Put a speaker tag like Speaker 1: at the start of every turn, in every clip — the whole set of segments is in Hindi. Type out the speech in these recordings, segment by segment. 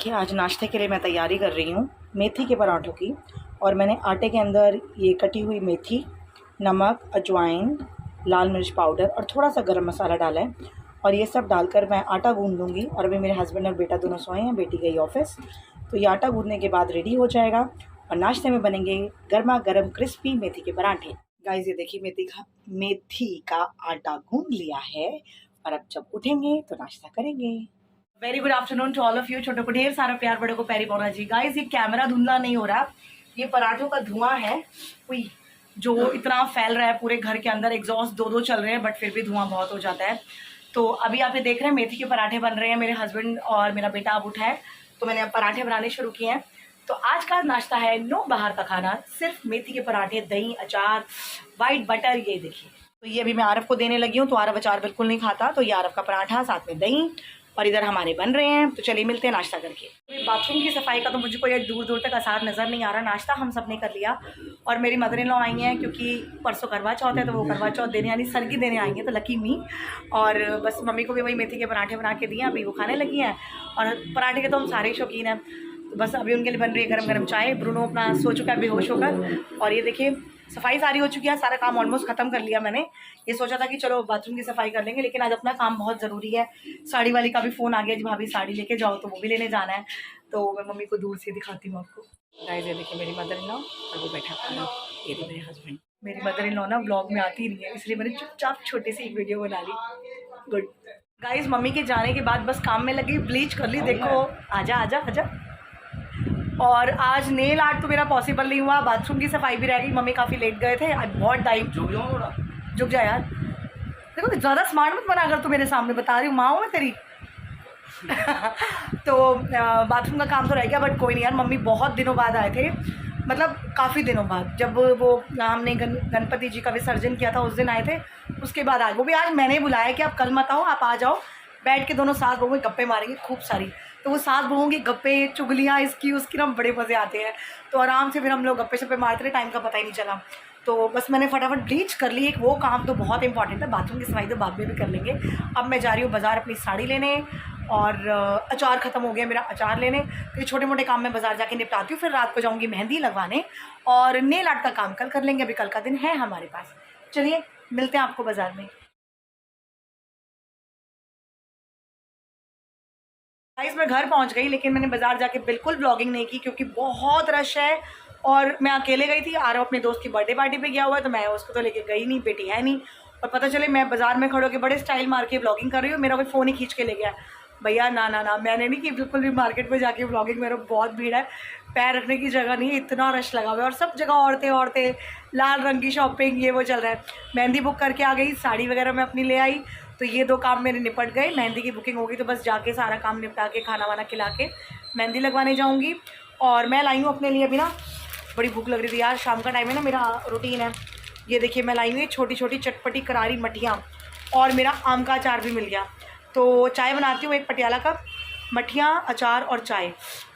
Speaker 1: देखिए आज नाश्ते के लिए मैं तैयारी कर रही हूँ मेथी के पराठों की। और मैंने आटे के अंदर ये कटी हुई मेथी, नमक, अजवाइन, लाल मिर्च पाउडर और थोड़ा सा गरम मसाला डाला है। और ये सब डालकर मैं आटा गूँध लूँगी। और अभी मेरे हस्बैंड और बेटा दोनों सोए हैं, बेटी गई ऑफिस। तो ये आटा गूँधने के बाद रेडी हो जाएगा और नाश्ते में बनेंगे गर्मा गर्म क्रिस्पी मेथी के पराठे। गाइस ये देखिए मेथी का आटा गूँध लिया है और अब जब उठेंगे तो नाश्ता करेंगे। Very good afternoon to all of you. छोटों को ढेर सारा प्यार, बड़ों को प्यारी पौना जी। गाइस ये कैमरा धुंधला नहीं हो रहा, ये पराठों का धुआं है कोई जो इतना फैल रहा है पूरे घर के अंदर। एग्जॉस्ट दो चल रहे हैं बट फिर भी धुआं बहुत हो जाता है। तो अभी आप ये देख रहे हैं मेथी के पराठे बन रहे हैं। मेरे हस्बैंड और मेरा बेटा अब उठा है तो मैंने अब पराठे बनाने शुरू किए हैं। तो आज का नाश्ता है नो बाहर का खाना, सिर्फ मेथी के पराठे, दही, अचार, वाइट बटर। ये देखिए, तो ये अभी मैं आरव को देने लगी हूँ। तो आरव अचार बिल्कुल नहीं खाता, तो ये आरव का पराठा, साथ में दही, और इधर हमारे बन रहे हैं। तो चलिए मिलते हैं नाश्ता करके। बाथरूम की सफाई का तो मुझे कोई दूर दूर तक आसार नज़र नहीं आ रहा। नाश्ता हम सब ने कर लिया और मेरी मदर इन लॉ आई हैं क्योंकि परसों करवा चौथ है, तो वो करवा चौथ देने यानी सरगी देने आई हैं। तो लकी मी। और बस मम्मी को भी वही मेथी के पराठे बना के दिए, अभी वो खाने लगी हैं। और पराठे के तो हम सारे शौकीन हैं। तो बस अभी उनके लिए बन रही है गरम गरम चाय। ब्रूनो अपना सो चुका है बेहोश होकर। और ये देखिए सफाई सारी हो चुकी है, सारा काम ऑलमोस्ट ख़त्म कर लिया मैंने। ये सोचा था कि चलो बाथरूम की सफाई कर लेंगे, लेकिन आज अपना काम बहुत ज़रूरी है। साड़ी वाली का भी फ़ोन आ गया जी, भाभी साड़ी लेके जाओ, तो वो भी लेने जाना है। तो मैं मम्मी को दूर से दिखाती हूँ आपको। गाइस ये देखिए मेरी मदर इन लॉ और वो बैठा खाना, ये भी मेरे हस्बैंड। मेरी मदर इन लॉ ना ब्लॉग में आती नहीं है, इसलिए मैंने चुपचाप छोटी सी एक वीडियो बना ली। गुड गाइस, मम्मी के जाने के बाद बस काम में लगी, ब्लीच कर ली। देखो आजा आजा आजा। और आज नेल आर्ट तो मेरा पॉसिबल नहीं हुआ, बाथरूम की सफाई भी रह गई। मम्मी काफ़ी लेट गए थे, आज बहुत टाइम। झुक जा यार, देखो ज़्यादा स्मार्ट मत बना अगर तू मेरे सामने, बता रही हूँ माँ हूँ मैं तेरी। तो बाथरूम का काम तो रह गया बट कोई नहीं यार। मम्मी बहुत दिनों बाद आए थे, मतलब काफ़ी दिनों बाद। जब वो हमने गणपति जी का विसर्जन किया था उस दिन आए थे, उसके बाद आए। वो भी आज मैंने बुलाया कि आप कल मत आओ, आप आ जाओ, बैठ के दोनों सास बहू गप्पे मारेंगे खूब सारी। तो वो सास बहू की गप्पे चुगलियाँ इसकी उसकी ना बड़े मज़े आते हैं। तो आराम से फिर हम लोग गप्पे शप्पे मारते रहे, टाइम का पता ही नहीं चला। तो बस मैंने फटाफट ब्लीच कर ली। एक वो काम तो बहुत इंपॉर्टेंट है, बाथरूम की सफाई तो बाद में भी कर लेंगे। अब मैं जा रही हूँ बाज़ार अपनी साड़ी लेने, और अचार ख़त्म हो गया मेरा, अचार लेने। तो ये छोटे मोटे काम मैं बाज़ार जाके निपटाती हूँ। फिर रात को जाऊँगी मेहंदी लगवाने, और नेल आर्ट का काम कल कर लेंगे। अभी कल का दिन है हमारे पास। चलिए मिलते हैं आपको बाज़ार में। गाइस मैं घर पहुंच गई, लेकिन मैंने बाज़ार जाके बिल्कुल ब्लॉगिंग नहीं की क्योंकि बहुत रश है। और मैं अकेले गई थी, आरव अपने दोस्त की बर्थडे पार्टी पे गया हुआ है, तो मैं उसको तो लेके गई नहीं, बेटी है नहीं। और पता चले मैं बाज़ार में खड़े होकर बड़े स्टाइल मार के ब्लॉगिंग कर रही हूँ, मेरा कोई फ़ोन ही खींच के ले गया। भैया ना ना ना, मैंने नहीं की बिल्कुल भी मार्केट में जाके ब्लॉगिंग। मेरा बहुत भीड़ है, पैर रखने की जगह नहीं है, इतना रश लगा हुआ है। और सब जगह औरतें, लाल रंग की शॉपिंग, ये वो चल रहा है। मेहंदी बुक करके आ गई, साड़ी वगैरह मैं अपनी ले आई। तो ये दो काम मेरे निपट गए। मेहंदी की बुकिंग होगी तो बस जाके सारा काम निपटा के खाना वाना खिला के मेहंदी लगवाने जाऊँगी। और मैं लाई हूँ अपने लिए अभी ना, बड़ी भूख लग रही थी यार, शाम का टाइम है ना, मेरा रूटीन है। ये देखिए मैं लाई हुई छोटी छोटी चटपटी करारी मठियाँ, और मेरा आम का अचार भी मिल गया। तो चाय बनाती हूँ, एक पटियाला कप, मठियाँ, अचार और चाय,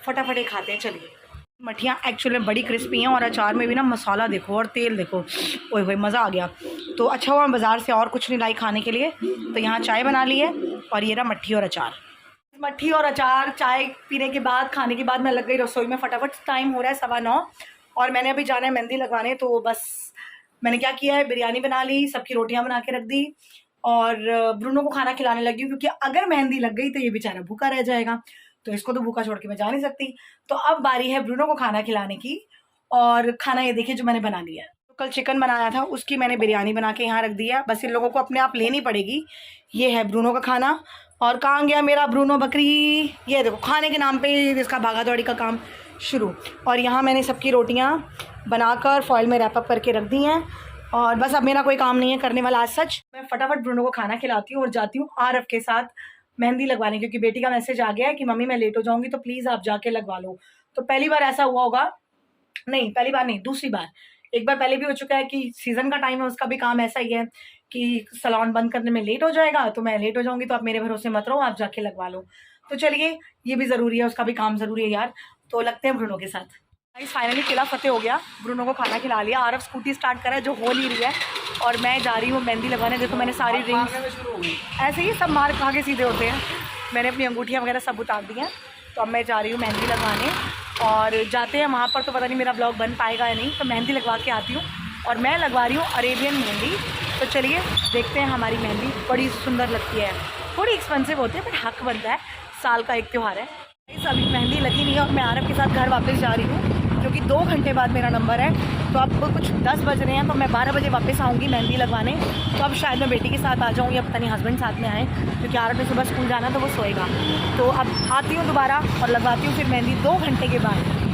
Speaker 1: फटाफट खाते हैं। चलिए। मठियाँ एक्चुअली में बड़ी क्रिस्पी हैं, और अचार में भी ना मसाला देखो और तेल देखो, ओए होए मज़ा आ गया। तो अच्छा हुआ मैं बाज़ार से और कुछ नहीं लाई खाने के लिए, तो यहाँ चाय बना ली है। और ये रहा मट्ठी और अचार। मट्ठी और अचार चाय पीने के बाद, खाने के बाद मैं लग गई रसोई में। फटाफट टाइम हो रहा है 9:15, और मैंने अभी जाना है मेहंदी लगवाने। तो बस मैंने क्या किया है, बिरयानी बना ली, सबकी रोटियाँ बना के रख दी, और ब्रूनो को खाना खिलाने लगी हूँ क्योंकि अगर मेहंदी लग गई तो ये बेचारा भूखा रह जाएगा, तो इसको तो भूखा छोड़ के मैं जा नहीं सकती। तो अब बारी है ब्रूनो को खाना खिलाने की। और खाना ये देखिए जो मैंने बना लिया है। तो कल चिकन बनाया था, उसकी मैंने बिरयानी बना के यहाँ रख दिया। बस इन लोगों को अपने आप लेनी पड़ेगी। ये है ब्रूनो का खाना। और कहाँ गया मेरा ब्रूनो बकरी, ये देखो खाने के नाम पे इसका भागा दौड़ी का काम शुरू। और यहाँ मैंने सबकी रोटियाँ बनाकर फॉइल में रैपअप करके रख दी हैं। और बस अब मेरा कोई काम नहीं है करने वाला आज सच। मैं फटाफट ब्रूनो को खाना खिलाती हूँ और जाती हूँ आरव के साथ मेहंदी लगवाने, क्योंकि बेटी का मैसेज आ गया है कि मम्मी मैं लेट हो जाऊँगी तो प्लीज़ आप जाके लगवा लो। तो पहली बार ऐसा हुआ होगा, नहीं पहली बार नहीं, दूसरी बार। एक बार पहले भी हो चुका है कि सीज़न का टाइम है, उसका भी काम ऐसा ही है कि सैलून बंद करने में लेट हो जाएगा, तो मैं लेट हो जाऊँगी, तो आप मेरे भरोसे मत रहो, आप जाके लगवा लो। तो चलिए ये भी ज़रूरी है, उसका भी काम ज़रूरी है यार। तो लगते हैं ब्रूनो के साथ। फाइनली किला फतेह हो गया, ब्रूनो को खाना खिला लिया। आरव स्कूटी स्टार्ट करा है जो हो नहीं रही है, और मैं जा रही हूँ मेहंदी लगाने। देखो मैंने सारी रिंग्स, ऐसे ही सब मार खा के सीधे होते हैं। मैंने अपनी अंगूठियाँ वगैरह सब उतार दी हैं। तो अब मैं जा रही हूँ मेहंदी लगवाने, और जाते हैं वहाँ पर तो पता नहीं मेरा ब्लॉग बन पाएगा या नहीं, तो मेहंदी लगवा के आती हूँ। और मैं लगवा रही हूँ अरेबियन मेहंदी। तो चलिए देखते हैं हमारी मेहंदी, बड़ी सुंदर लगती है, थोड़ी एक्सपेंसिव होती है बट हक बनता है, साल का एक त्यौहार है। इस अभी मेहंदी लगी नहीं है और मैं आरब के साथ घर वापस जा रही हूँ क्योंकि 2 घंटे बाद मेरा नंबर है। तो अब कुछ 10 बज रहे हैं, तो मैं 12 बजे वापस आऊँगी मेहंदी लगवाने। तो अब शायद मैं बेटी के साथ आ जाऊँ या पता नहीं हस्बैंड साथ में आए, क्योंकि आरब में सुबह स्कूल जाना तो वो सोएगा। तो अब आती हूँ दोबारा और लगवाती हूँ फिर मेहंदी 2 घंटे के बाद।